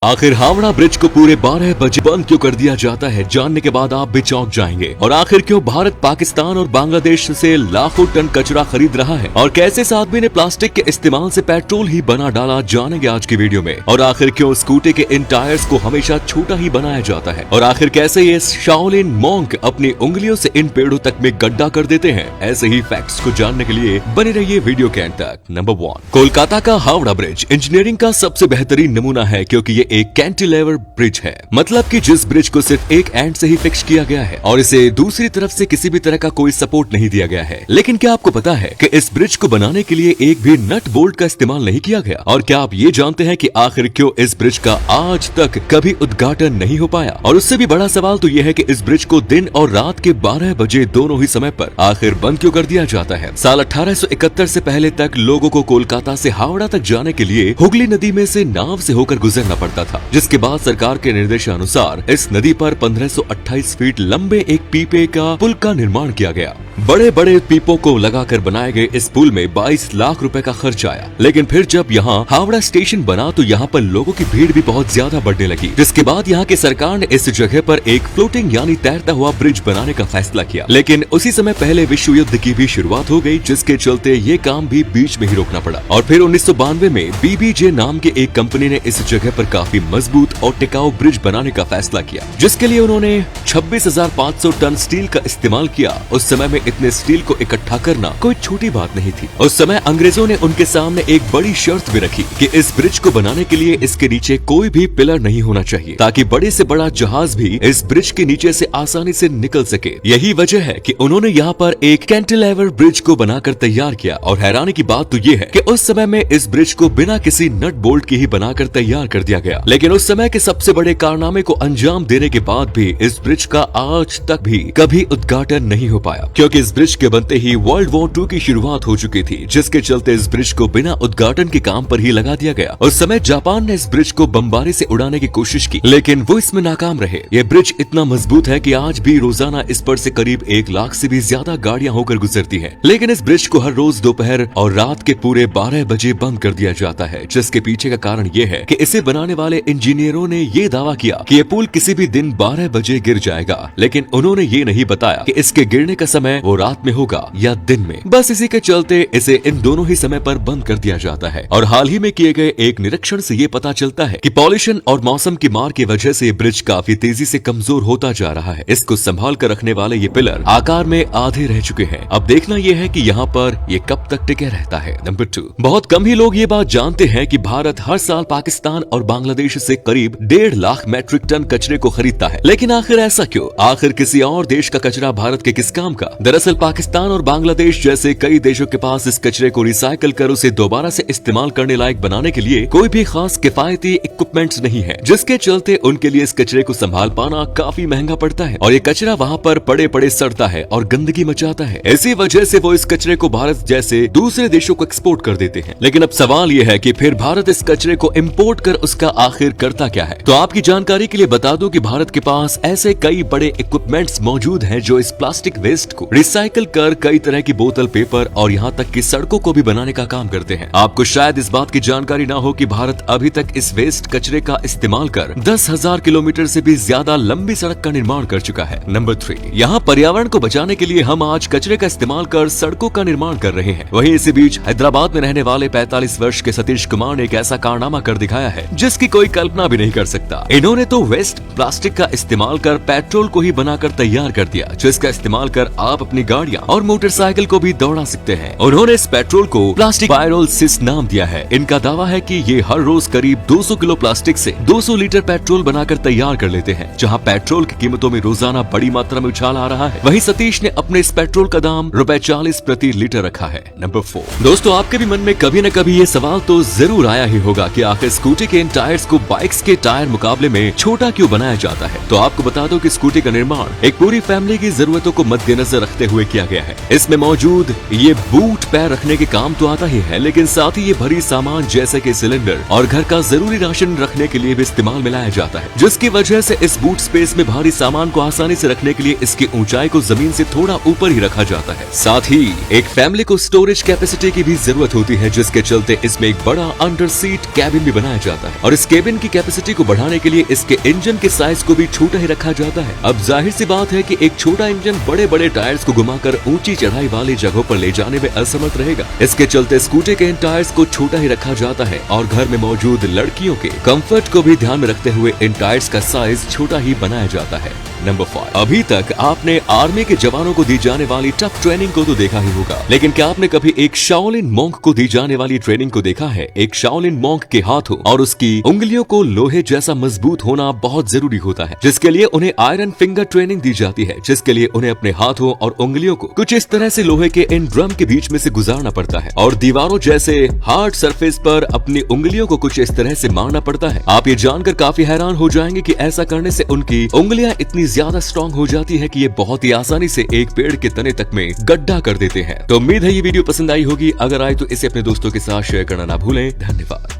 आखिर हावड़ा ब्रिज को पूरे 12 बजे बंद क्यों कर दिया जाता है, जानने के बाद आप भी चौंक जाएंगे। और आखिर क्यों भारत पाकिस्तान और बांग्लादेश से लाखों टन कचरा खरीद रहा है, और कैसे इस आदमी ने प्लास्टिक के इस्तेमाल से पेट्रोल ही बना डाला, जानेंगे आज की वीडियो में। और आखिर क्यों स्कूटी के इन टायर्स को हमेशा छोटा ही बनाया जाता है, और आखिर कैसे ये शाओलिन मॉन्क अपनी उंगलियों से इन पेड़ों तक में गड्ढा कर देते हैं। ऐसे ही फैक्ट्स को जानने के लिए बने रहिए वीडियो के अंत तक। नंबर 1, कोलकाता का हावड़ा ब्रिज इंजीनियरिंग का सबसे बेहतरीन नमूना है, क्योंकि ये एक कैंटिलेवर ब्रिज है। मतलब कि जिस ब्रिज को सिर्फ एक एंड से ही फिक्स किया गया है और इसे दूसरी तरफ से किसी भी तरह का कोई सपोर्ट नहीं दिया गया है। लेकिन क्या आपको पता है कि इस ब्रिज को बनाने के लिए एक भी नट बोल्ट का इस्तेमाल नहीं किया गया? और क्या आप ये जानते हैं कि आखिर क्यों इस ब्रिज का आज तक कभी उद्घाटन नहीं हो पाया? और उससे भी बड़ा सवाल तो यह है कि इस ब्रिज को दिन और रात के 12 बजे दोनों ही समय पर आखिर बंद क्यों कर दिया जाता है? साल 1871 से पहले तक लोगों को कोलकाता से हावड़ा तक जाने के लिए हुगली नदी में से नाव से होकर गुजरना पड़ता था, जिसके बाद सरकार के निर्देशानुसार इस नदी पर 1528 फीट लंबे एक पीपे का पुल का निर्माण किया गया। बड़े बड़े पीपों को लगाकर बनाए गए इस पुल में 22 लाख रुपए का खर्च आया। लेकिन फिर जब यहाँ हावड़ा स्टेशन बना तो यहाँ पर लोगों की भीड़ भी बहुत ज्यादा बढ़ने लगी, जिसके बाद यहाँ की सरकार ने इस जगह पर एक फ्लोटिंग यानी तैरता हुआ ब्रिज बनाने का फैसला किया। लेकिन उसी समय पहले विश्व युद्ध की भी शुरुआत हो गई, जिसके चलते ये काम भी बीच में ही रोकना पड़ा। और फिर 1992 में BBJ नाम के एक कंपनी ने इस जगह पर काफी मजबूत और टिकाऊ ब्रिज बनाने का फैसला किया, जिसके लिए उन्होंने 26,500 टन स्टील का इस्तेमाल किया। उस समय में इतने स्टील को इकट्ठा करना कोई छोटी बात नहीं थी। उस समय अंग्रेजों ने उनके सामने एक बड़ी शर्त भी रखी कि इस ब्रिज को बनाने के लिए इसके नीचे कोई भी पिलर नहीं होना चाहिए, ताकि बड़े से बड़ा जहाज भी इस ब्रिज के नीचे से आसानी से निकल सके। यही वजह है कि उन्होंने यहाँ पर एक कैंटिलेवर ब्रिज को बनाकर तैयार किया। और हैरानी की बात तो ये है कि उस समय में इस ब्रिज को बिना किसी नट बोल्ट के ही बनाकर तैयार कर दिया गया। लेकिन उस समय के सबसे बड़े कारनामे को अंजाम देने के बाद भी इस ब्रिज का आज तक भी कभी उद्घाटन नहीं हो पाया, क्योंकि इस ब्रिज के बनते ही वर्ल्ड वॉर 2 की शुरुआत हो चुकी थी, जिसके चलते इस ब्रिज को बिना उद्घाटन के काम पर ही लगा दिया गया। उस समय जापान ने इस ब्रिज को बमबारी से उड़ाने की कोशिश की, लेकिन वो इसमें नाकाम रहे। ये ब्रिज इतना मजबूत है कि आज भी रोजाना इस पर से करीब 1 लाख से भी ज्यादा गाड़ियां होकर गुजरती हैं। लेकिन इस ब्रिज को हर रोज दोपहर और रात के पूरे 12 बजे बंद कर दिया जाता है, जिसके पीछे का कारण ये है कि इसे बनाने वाले इंजीनियरों ने ये दावा किया कि ये पुल किसी भी दिन 12 बजे गिर जाएगा। लेकिन उन्होंने ये नहीं बताया कि इसके गिरने का समय वो रात में होगा या दिन में। बस इसी के चलते इसे इन दोनों ही समय पर बंद कर दिया जाता है। और हाल ही में किए गए एक निरीक्षण से ये पता चलता है कि पॉल्यूशन और मौसम की मार की वजह से ये ब्रिज काफी तेजी से कमजोर होता जा रहा है। इसको संभाल कर रखने वाले ये पिलर आकार में आधे रह चुके हैं। अब देखना यह है कि यहाँ पर ये कब तक टिके रहता है। नंबर 2, बहुत कम ही लोग ये बात जानते हैं कि भारत हर साल पाकिस्तान और बांग्लादेश से करीब 1.5 लाख मैट्रिक टन कचरे को खरीदता है। लेकिन आखिर ऐसा क्यों? आखिर किसी और देश का कचरा भारत के किस काम का? दरअसल पाकिस्तान और बांग्लादेश जैसे कई देशों के पास इस कचरे को रिसाइकल कर उसे दोबारा से इस्तेमाल करने लायक बनाने के लिए कोई भी खास किफायती इक्विपमेंट्स नहीं है, जिसके चलते उनके लिए इस कचरे को संभाल पाना काफी महंगा पड़ता है। और ये कचरा वहाँ पर पड़े पड़े सड़ता है और गंदगी मचाता है। इसी वजह से वो इस कचरे को भारत जैसे दूसरे देशों को एक्सपोर्ट कर देते हैं। लेकिन अब सवाल ये है कि फिर भारत इस कचरे को इम्पोर्ट कर उसका आखिर करता क्या है? तो आपकी जानकारी के लिए बता दूं कि भारत के पास ऐसे कई बड़े इक्विपमेंट्स मौजूद हैं जो इस प्लास्टिक वेस्ट को रिसाइकल कर कई तरह की बोतल, पेपर और यहाँ तक कि सड़कों को भी बनाने का काम करते हैं। आपको शायद इस बात की जानकारी ना हो कि भारत अभी तक इस वेस्ट कचरे का इस्तेमाल कर 10,000 किलोमीटर से भी ज्यादा लंबी सड़क का निर्माण कर चुका है। नंबर 3, यहाँ पर्यावरण को बचाने के लिए हम आज कचरे का इस्तेमाल कर सड़कों का निर्माण कर रहे हैं। वहीं इसी बीच हैदराबाद में रहने वाले 45 वर्ष के सतीश कुमार ने एक ऐसा कारनामा कर दिखाया है जिसकी कोई कल्पना भी नहीं कर सकता। इन्होंने तो वेस्ट प्लास्टिक का इस्तेमाल कर पेट्रोल को ही बनाकर तैयार कर दिया, जिसका इस्तेमाल कर आप अपनी गाड़ियाँ और मोटरसाइकिल को भी दौड़ा सकते हैं। उन्होंने इस पेट्रोल को प्लास्टिक पायरोलिसिस नाम दिया है। इनका दावा है कि ये हर रोज करीब 200 किलो प्लास्टिक से 200 लीटर पेट्रोल बनाकर तैयार कर लेते हैं। जहां पेट्रोल की कीमतों में रोजाना बड़ी मात्रा में उछाल आ रहा है, वहीं सतीश ने अपने इस पेट्रोल का दाम ₹40 प्रति लीटर रखा है। नंबर 4, दोस्तों आपके भी मन में कभी न कभी ये सवाल तो जरूर आया ही होगा कि आखिर स्कूटी के इन टायर्स को बाइक्स के टायर मुकाबले में छोटा क्यों बनाया जाता है। तो आपको बता दो कि स्कूटी का निर्माण एक पूरी फैमिली की जरूरतों को मद्देनजर रखते हुए किया गया है। इसमें मौजूद ये बूट पैर रखने के काम तो आता ही है, लेकिन साथ ही ये भरी सामान जैसे कि सिलेंडर और घर का जरूरी राशन रखने के लिए भी इस्तेमाल में लाया जाता है, जिसकी वजह से इस बूट स्पेस में भारी सामान को आसानी से रखने के लिए इसकी ऊंचाई को जमीन से थोड़ा ऊपर ही रखा जाता है। साथ ही एक फैमिली को स्टोरेज कैपेसिटी की भी जरूरत होती है, जिसके चलते इसमें एक बड़ा अंडर सीट कैबिन भी बनाया जाता है। और इस केबिन की कैपेसिटी को बढ़ाने के लिए इसके इंजन के साइज को भी छोटा ही रखा जाता है। अब जाहिर सी बात है कि एक छोटा इंजन बड़े बड़े टायर्स को घुमाकर ऊंची चढ़ाई वाली जगहों पर ले जाने में असमर्थ रहेगा। इसके चलते स्कूटी के इन टायर्स को छोटा ही रखा जाता है और घर में मौजूद लड़कियों के कंफर्ट को भी ध्यान में रखते हुए इन टायर्स का साइज छोटा ही बनाया जाता है। नंबर 5, अभी तक आपने आर्मी के जवानों को दी जाने वाली टफ ट्रेनिंग को तो देखा ही होगा, लेकिन क्या आपने कभी एक शाओलिन मॉन्क को दी जाने वाली ट्रेनिंग को देखा है? एक शाओलिन मॉन्क के हाथों और उसकी उंगलियों को लोहे जैसा मजबूत होना बहुत जरूरी होता है, जिसके लिए उन्हें आयरन फिंगर ट्रेनिंग दी जाती है, जिसके लिए उन्हें अपने हाथों और उंगलियों को कुछ इस तरह से लोहे के इन ड्रम के बीच में से गुजारना पड़ता है और दीवारों जैसे हार्ड सरफेस पर अपनी उंगलियों को कुछ इस तरह से मारना पड़ता है। आप ये जानकर काफी हैरान हो जाएंगे कि ऐसा करने से उनकी उंगलियां इतनी ज्यादा स्ट्रॉन्ग हो जाती है कि ये बहुत ही आसानी से एक पेड़ के तने तक में गड्ढा कर देते हैं। तो उम्मीद है ये वीडियो पसंद आई होगी। अगर आए तो इसे अपने दोस्तों के साथ शेयर करना ना भूलें। धन्यवाद।